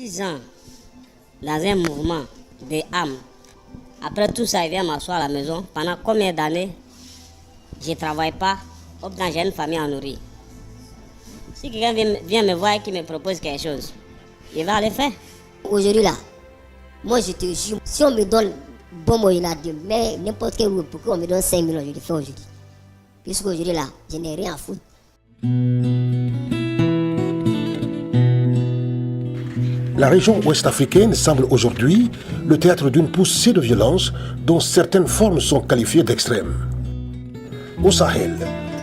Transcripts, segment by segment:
6 ans dans un mouvement de âme. Après tout ça, il vient m'asseoir à la maison. Pendant combien d'années je ne travaille pas, j'ai une famille à nourrir. Si quelqu'un vient me voir et qui me propose quelque chose, il va le faire. Aujourd'hui là, moi je te jure, si on me donne bon mot là, mais n'importe quel jour, pourquoi on me donne 5 millions, je le fais aujourd'hui. Puisqu'aujourd'hui là, je n'ai rien à foutre. La région ouest-africaine semble aujourd'hui le théâtre d'une poussée de violence dont certaines formes sont qualifiées d'extrêmes. Au Sahel,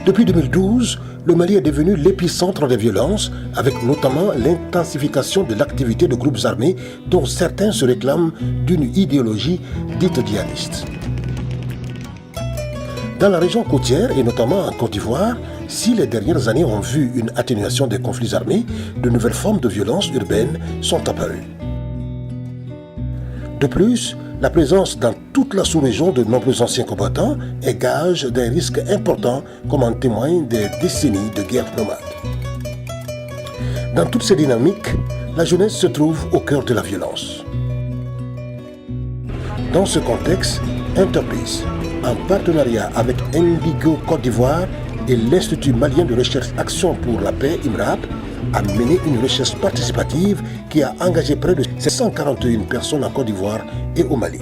depuis 2012, le Mali est devenu l'épicentre des violences, avec notamment l'intensification de l'activité de groupes armés dont certains se réclament d'une idéologie dite djihadiste. Dans la région côtière, et notamment en Côte d'Ivoire, si les dernières années ont vu une atténuation des conflits armés, de nouvelles formes de violence urbaine sont apparues. De plus, la présence dans toute la sous-région de nombreux anciens combattants est gage d'un risque important, comme en témoignent des décennies de guerre nomade. Dans toutes ces dynamiques, la jeunesse se trouve au cœur de la violence. Dans ce contexte, Interpeace, en partenariat avec Indigo Côte d'Ivoire et l'Institut malien de recherche Action pour la paix, IMRAP, a mené une recherche participative qui a engagé près de 741 personnes en Côte d'Ivoire et au Mali.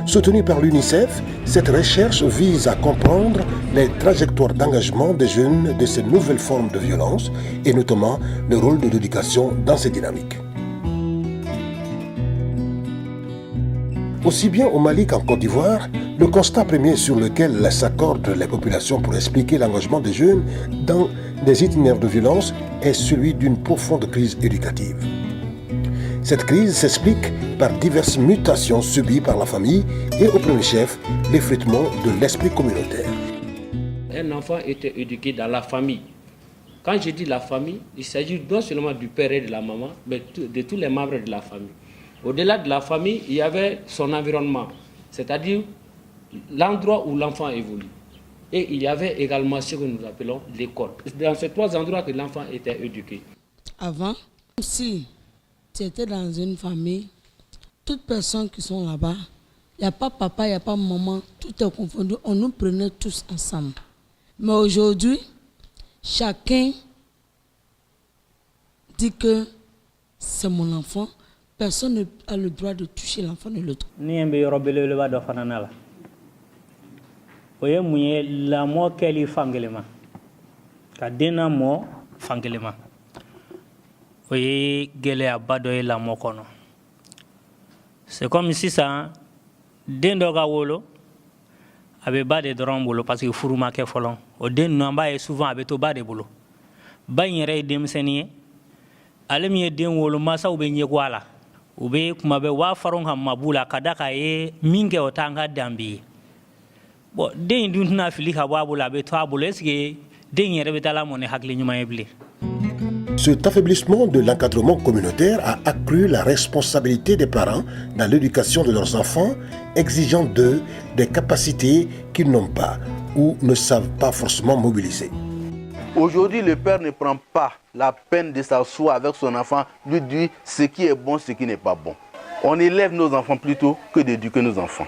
Soutenue par l'UNICEF, cette recherche vise à comprendre les trajectoires d'engagement des jeunes de ces nouvelles formes de violence et notamment le rôle de l'éducation dans ces dynamiques. Aussi bien au Mali qu'en Côte d'Ivoire, le constat premier sur lequel s'accordent les populations pour expliquer l'engagement des jeunes dans des itinéraires de violence est celui d'une profonde crise éducative. Cette crise s'explique par diverses mutations subies par la famille et au premier chef, l'effritement de l'esprit communautaire. Un enfant était éduqué dans la famille. Quand je dis la famille, il s'agit non seulement du père et de la maman, mais de tous les membres de la famille. Au-delà de la famille, il y avait son environnement, c'est-à-dire l'endroit où l'enfant évolue. Et il y avait également ce que nous appelons l'école. Dans ces 3 endroits que l'enfant était éduqué. Avant, si tu étais dans une famille, toutes personnes qui sont là-bas, il n'y a pas papa, il n'y a pas maman, tout est confondu, on nous prenait tous ensemble. Mais aujourd'hui, chacun dit que c'est mon enfant. Personne n'a le droit de toucher l'enfant de l'autre. Oye munye la mo keli fangelema ka dena mo fangelema oye gele abado e la mo kono c'est comme si ça den do ga wolo abe bade dron bolo parce que furuma ke folon o den no mba e souvent abe to bade bolo banyere dem seniye alemi den wolo masa ube nye kwala ube kuma be wa faron ha mabula kadaka e minge otanga dambi. Cet affaiblissement de l'encadrement communautaire a accru la responsabilité des parents dans l'éducation de leurs enfants, exigeant d'eux des capacités qu'ils n'ont pas ou ne savent pas forcément mobiliser. Aujourd'hui, le père ne prend pas la peine de s'asseoir avec son enfant, lui dire ce qui est bon, ce qui n'est pas bon. On élève nos enfants plutôt que d'éduquer nos enfants.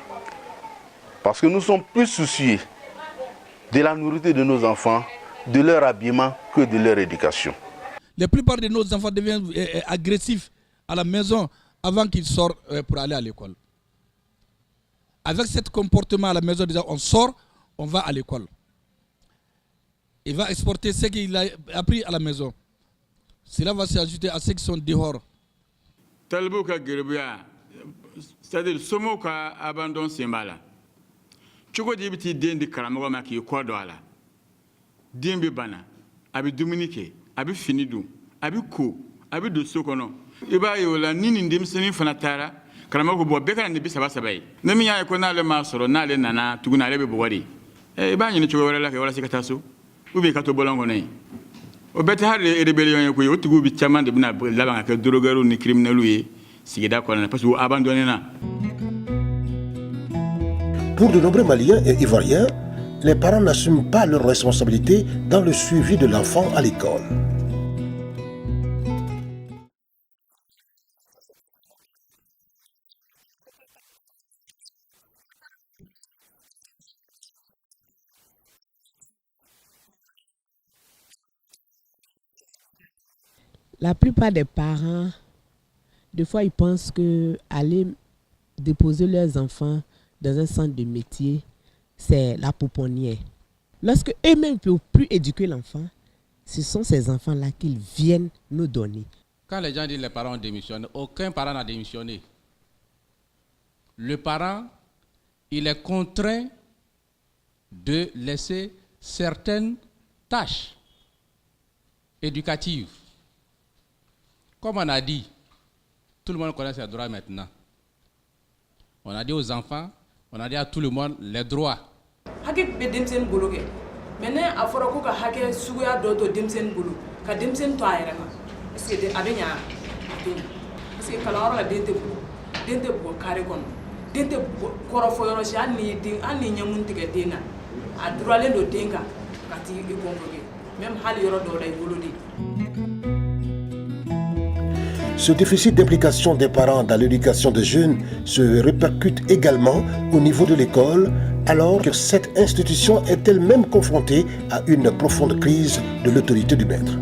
Parce que nous sommes plus soucieux de la nourriture de nos enfants, de leur habillement, que de leur éducation. La plupart de nos enfants deviennent agressifs à la maison avant qu'ils sortent pour aller à l'école. Avec ce comportement à la maison, déjà, on sort, on va à l'école. Il va exporter ce qu'il a appris à la maison. Cela va s'ajouter à ceux qui sont dehors. C'est-à-dire le somo qui abandonne ses malades. Chogo di biti den di karamogo ma ki ko do ala den bi bana abi dominike abi finidu abi ko abi do sokono iba yola nini ndim seni fana tara karamogo bo be kana ni bi saba sabai na mi ya ko na le ma soro na le nana tuguna le be bo wadi iba nyi ni chogo wala la ke wala sikata so ubi ka to bolongo nei o bete har le rebellion ko yo tugu bi chaman de bina la ka drogaru ni criminelu yi sigida ko na parce que abandonné na. Pour de nombreux Maliens et Ivoiriens, les parents n'assument pas leurs responsabilités dans le suivi de l'enfant à l'école. La plupart des parents, des fois, ils pensent que aller déposer leurs enfants dans un centre de métier, c'est la pouponnière. Lorsque eux-mêmes ne peuvent plus éduquer l'enfant, ce sont ces enfants-là qu'ils viennent nous donner. Quand les gens disent que les parents ont démissionné, aucun parent n'a démissionné. Le parent, il est contraint de laisser certaines tâches éducatives. Comme on a dit, tout le monde connaît ses droits maintenant. On a dit aux enfants, on a dit à tout le monde les droits. Maintenant, à force que hake suya doto demsen bulu, ka demsen to ayre ma. Est-ce que abenya? Parce que kalawara la dente bu kare kon. Dente korofo yoro si ani nyamunti ke dena. A droit do denga kati e convoqué. Même hal yoro do lay bolodi. Ce déficit d'implication des parents dans l'éducation des jeunes se répercute également au niveau de l'école, alors que cette institution est elle-même confrontée à une profonde crise de l'autorité du maître.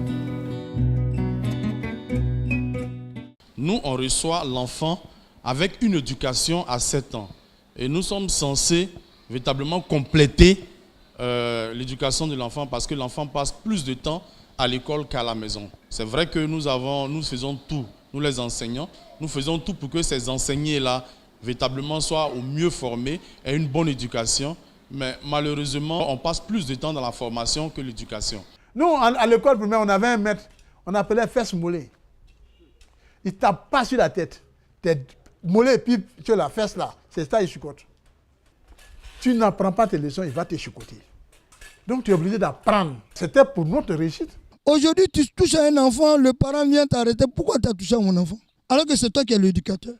Nous, on reçoit l'enfant avec une éducation à 7 ans. Et nous sommes censés véritablement compléter l'éducation de l'enfant parce que l'enfant passe plus de temps à l'école qu'à la maison. C'est vrai que nous faisons tout. Nous les enseignants, nous faisons tout pour que ces enseignés-là véritablement soient au mieux formés et une bonne éducation. Mais malheureusement, on passe plus de temps dans la formation que l'éducation. Nous, à l'école primaire, on avait un maître, on appelait fesse mollet. Il tape pas sur la tête. T'es mollet, puis tu as la fesse là, c'est ça, il chicote. Tu n'apprends pas tes leçons, il va te chicoter. Donc tu es obligé d'apprendre. C'était pour notre réussite. Aujourd'hui, tu touches à un enfant, le parent vient t'arrêter. Pourquoi tu as touché à mon enfant? Alors que c'est toi qui es l'éducateur.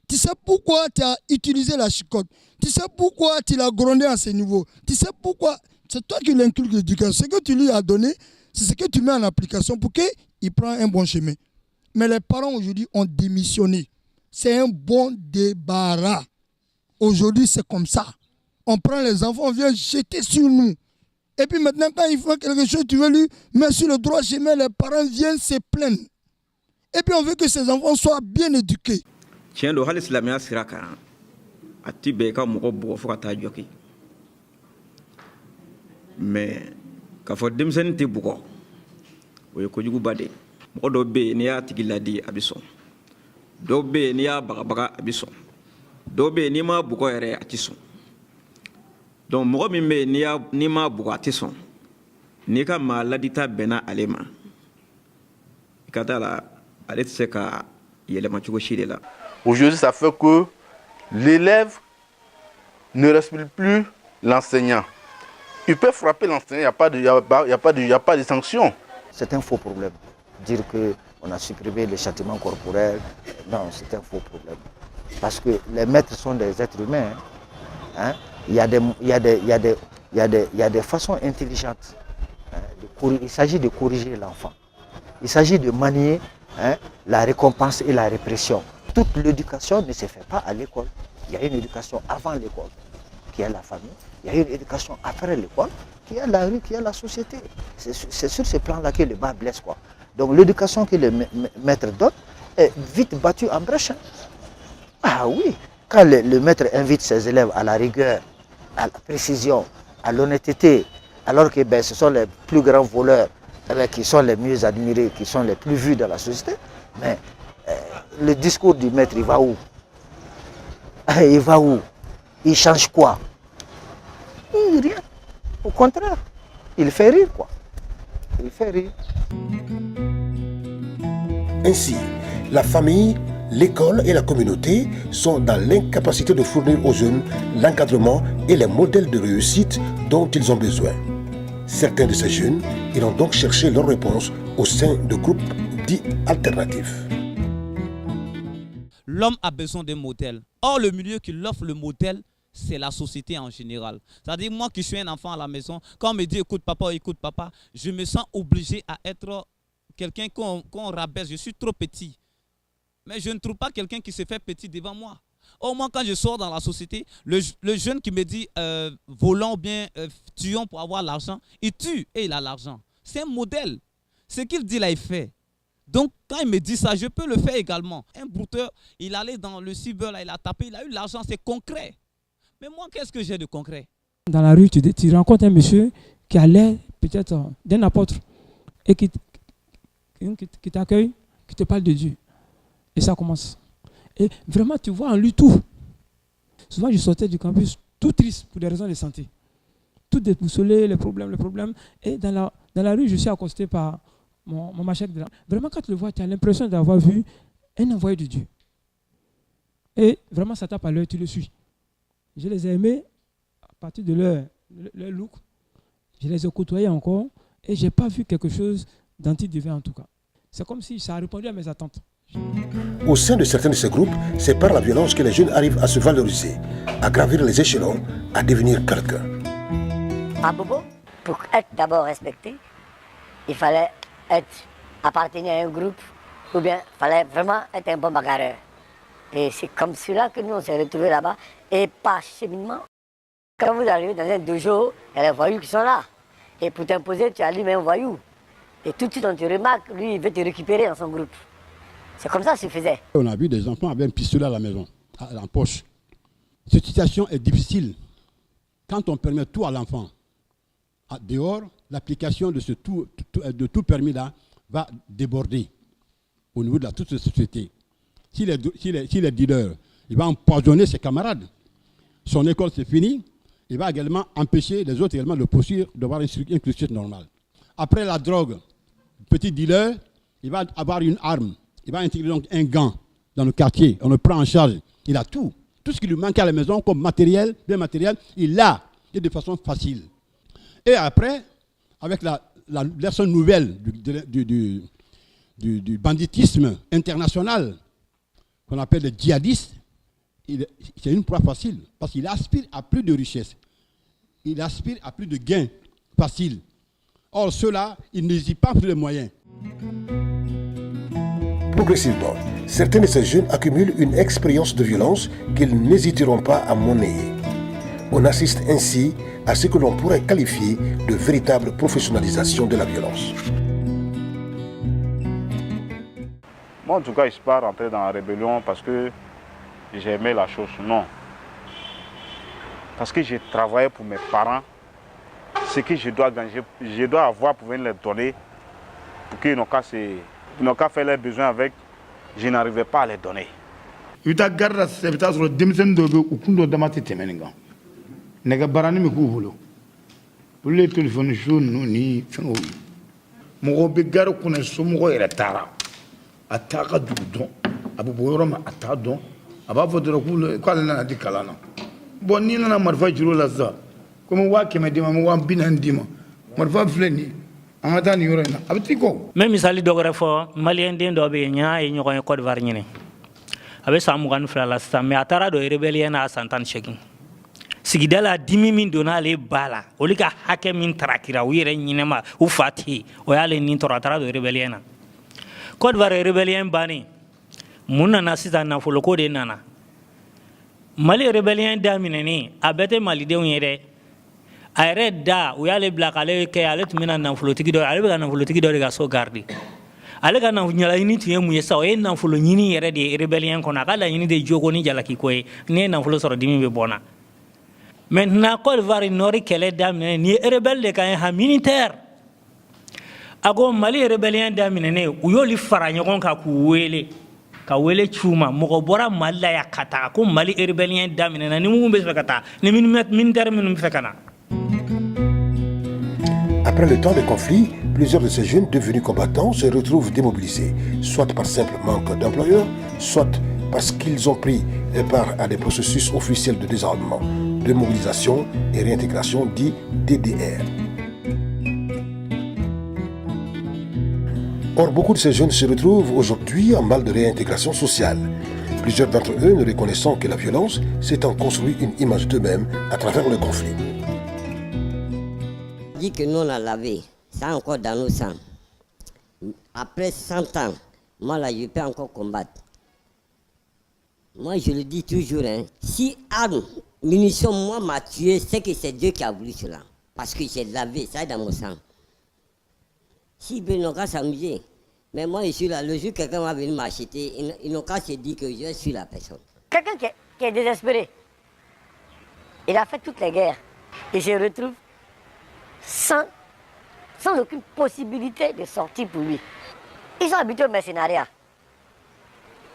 Tu sais pourquoi tu as utilisé la chicotte. Tu sais pourquoi tu l'as grondé à ce niveau. Tu sais pourquoi. C'est toi qui l'inculques l'éducation. Ce que tu lui as donné, c'est ce que tu mets en application pour qu'il prenne un bon chemin. Mais les parents aujourd'hui ont démissionné. C'est un bon débarras. Aujourd'hui, c'est comme ça. On prend les enfants, on vient jeter sur nous. Et puis maintenant, quand il faut quelque chose, tu veux lui mettre sur le droit chemin, les parents viennent se plaindre. Et puis on veut que ces enfants soient bien éduqués. Tiens, le halis la mia siraka. Ati beka moko bo fo kata joki. Mais ka fo demsen te buko. Oye ko jugu bade. Moko do be ni ya tigiladi abiso. Do be ni ya bagabaga abiso. Do be ni ma buko ere atiso. Donc mɔgɔ min bɛ n'i ma bugɔ a tɛ sɔn n'i ka maa ladita bɛnna ale ma i ka taa la ale tɛ se ka yɛlɛma cogo si de la. Aujourd'hui, ça fait que l'élève ne respecte plus l'enseignant. Il peut frapper l'enseignant, il n'y a pas de sanction. C'est un faux problème. Dire qu'on a supprimé le châtiment corporel, non, c'est un faux problème. Parce que les maîtres sont des êtres humains. Hein? Il y a des façons intelligentes. Il s'agit de corriger l'enfant. Il s'agit de manier la récompense et la répression. Toute l'éducation ne se fait pas à l'école. Il y a une éducation avant l'école, qui est la famille. Il y a une éducation après l'école, qui est la rue, qui est la société. C'est sur ce plan-là que le bas blesse, quoi. Donc l'éducation que le maître donne est vite battue en brèche. Ah oui, quand le maître invite ses élèves à la rigueur, à la précision, à l'honnêteté, alors que ce sont les plus grands voleurs qui sont les mieux admirés, qui sont les plus vus dans la société, mais le discours du maître, il va où? Il va où? Il change quoi? Rien. Au contraire, il fait rire, quoi. Il fait rire. Ainsi, la famille, l'école et la communauté sont dans l'incapacité de fournir aux jeunes l'encadrement et les modèles de réussite dont ils ont besoin. Certains de ces jeunes iront donc chercher leur réponse au sein de groupes dits alternatifs. L'homme a besoin d'un modèle. Or, le milieu qui l'offre le modèle, c'est la société en général. C'est-à-dire, moi qui suis un enfant à la maison, quand on me dit écoute papa, je me sens obligé à être quelqu'un qu'on rabaisse. Je suis trop petit. Mais je ne trouve pas quelqu'un qui se fait petit devant moi. Au moins, quand je sors dans la société, le jeune qui me dit volons ou bien tuons pour avoir l'argent, il tue et il a l'argent. C'est un modèle. Ce qu'il dit là, il fait. Donc, quand il me dit ça, je peux le faire également. Un brouteur, il allait dans le cyber, là, il a tapé, il a eu l'argent, c'est concret. Mais moi, qu'est-ce que j'ai de concret? Dans la rue, tu rencontres un monsieur qui a l'air peut-être d'un apôtre et qui t'accueille, qui te parle de Dieu. Et ça commence. Et vraiment, tu vois en lui tout. Souvent, je sortais du campus tout triste pour des raisons de santé. Tout déboussolé, les problèmes. Et dans la rue, je suis accosté par mon machèque de là. Vraiment, quand tu le vois, tu as l'impression d'avoir vu un envoyé de Dieu. Et vraiment, ça tape à l'œil, tu le suis. Je les ai aimés à partir de leur look. Je les ai côtoyés encore et je n'ai pas vu quelque chose d'anti-divin en tout cas. C'est comme si ça a répondu à mes attentes. Au sein de certains de ces groupes, c'est par la violence que les jeunes arrivent à se valoriser, à gravir les échelons, à devenir quelqu'un. À Bobo, pour être d'abord respecté, il fallait appartenir à un groupe ou bien il fallait vraiment être un bon bagarreur. Et c'est comme cela que nous on s'est retrouvés là-bas. Et par cheminement, quand vous arrivez dans un dojo, il y a les voyous qui sont là. Et pour t'imposer, tu as lui-même un voyou. Et tout de suite, on te remarque, lui, il veut te récupérer dans son groupe. C'est comme ça que se faisait. On a vu des enfants avec un pistolet à la maison, en poche. Cette situation est difficile. Quand on permet tout à l'enfant, dehors, l'application de tout permis-là va déborder au niveau de toute la société. S'il est dealer, il va empoisonner ses camarades. Son école, c'est fini. Il va également empêcher les autres également de poursuivre, d'avoir une culture normale. Après la drogue, petit dealer, il va avoir une arme. Il va intégrer donc un gant dans le quartier. On le prend en charge. Il a tout. Tout ce qui lui manque à la maison comme matériel, bien matériel, il l'a. Et de façon facile. Et après, avec la version nouvelle du banditisme international, qu'on appelle les djihadistes, c'est une proie facile. Parce qu'il aspire à plus de richesse. Il aspire à plus de gains faciles. Or, ceux-là, ils n'hésitent pas pour les moyens. Progressivement, certains de ces jeunes accumulent une expérience de violence qu'ils n'hésiteront pas à monnayer. On assiste ainsi à ce que l'on pourrait qualifier de véritable professionnalisation de la violence. Moi, en tout cas, je ne suis pas rentré dans la rébellion parce que j'aimais la chose, non. Parce que j'ai travaillé pour mes parents. Ce que je dois gagner, je dois avoir pour venir les donner, pour qu'ils n'ont qu'à faire leurs besoins avec, je n'arrivais pas à les donner. I bɛ taa gari la sisan i bɛ taa sɔrɔ denmisɛnnin dɔw bɛ u kun dɔ dama tɛ tɛmɛ nin kan nɛgɛ barani min k'u bolo olu ye telefɔni so ninnu ni fɛngɛw ye mɔgɔw bɛ gari kunna somɔgɔ yɛrɛ taara a t'a ka dugu dɔn a bɛ bɔ yɔrɔ min a t'a dɔn a b'a fɔ dɔrɔn k'ale nana di kalan na bɔn n'i nana marifa juru la sisan komi 100 d'i ma n bɛ 140 d'i ma marifa filɛ nin ye an ka taa nin yɔrɔ in na a bɛ t'i kɔ. Mɛ misali dɔ wɛrɛ fɔ maliyɛn den dɔ bɛ yen n y'a ye ɲɔgɔn ye Côte d'Ivoire ɲini a bɛ san 22 la sisan mɛ a taara don rebellion na a san 18 sigida la dimi min donna ale ba la olu ka hakɛ min tarakira u yɛrɛ ɲinɛma u fa tɛ yen o y'ale nin tɔɔrɔ a taara don rebellion na Côte d'Ivoire rebellion bannen mun nana sisan nafoloko de nana Mali rebellion daminɛni a bɛɛ tɛ malidenw ye dɛ a yɛrɛ da u y'ale bila k'ale kɛ ale tun bɛna nafolotigi dɔ ale bɛ ka nafolotigi dɔ de ka so garde ale ka ɲalaɲini tun ye mun ye sa o ye nafolo ɲini yɛrɛ de ye rebellion kɔnɔ a ka laɲini de ye joko ni jalakiko ye ni ye nafolo sɔrɔ dimi bɛ bɔ n na maintenant Côte d'Ivoire nɔri kɛlɛ daminɛ nin ye rebelle de ka ye ha militaire a ko Mali rebellion daminɛnen u y'olu fara ɲɔgɔn kan k'u wele ka wele c'u ma mɔgɔ bɔra Mali la yan ka taa ko Mali rebellion daminɛna ni mun bɛ fɛ ka taa ni militaire minnu bɛ fɛ ka na. Après le temps de conflit, plusieurs de ces jeunes devenus combattants se retrouvent démobilisés, soit par simple manque d'employeurs, soit parce qu'ils ont pris part à des processus officiels de désarmement, de mobilisation et réintégration dits DDR. Or, beaucoup de ces jeunes se retrouvent aujourd'hui en mal de réintégration sociale. Plusieurs d'entre eux ne reconnaissant que la violence, s'étant construit une image d'eux-mêmes à travers le conflit. Dit que nous on a lavé, ça encore dans nos sangs. Après 100 ans, moi là je peux encore combattre. Moi je le dis toujours, hein, si arme, munition, moi m'a tué, c'est que c'est Dieu qui a voulu cela. Parce que j'ai lavé, ça est dans mon sang. Si ils n'ont qu'à s'amuser, Mais moi, je suis là. Le jour où quelqu'un va venir m'acheter, ils n'ont qu'à se dire que je suis la personne. Quelqu'un qui est désespéré, il a fait toutes les guerres. Et je retrouve sans aucune possibilité de sortir pour lui. Ils sont habitués au mercenariat.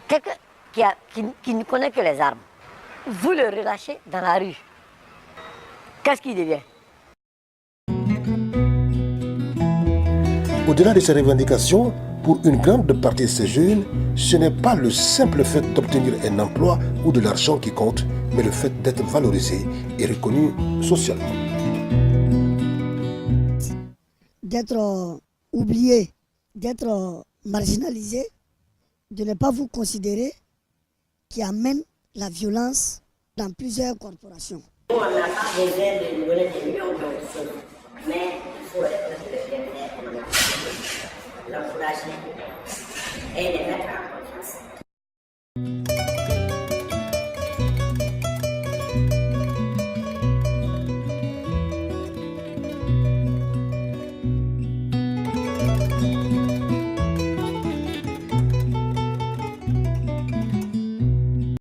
Quelqu'un qui ne connaît que les armes, vous le relâchez dans la rue. Qu'est-ce qu'il devient? Au-delà de ces revendications, pour une grande partie de ces jeunes, ce n'est pas le simple fait d'obtenir un emploi ou de l'argent qui compte, mais le fait d'être valorisé et reconnu socialement. D'être oublié, d'être marginalisé, de ne pas vous considérer, qui amène la violence dans plusieurs corporations. On n'a pas besoin de donner des millions d'euros, mais il faut être l'encourager et les mettre en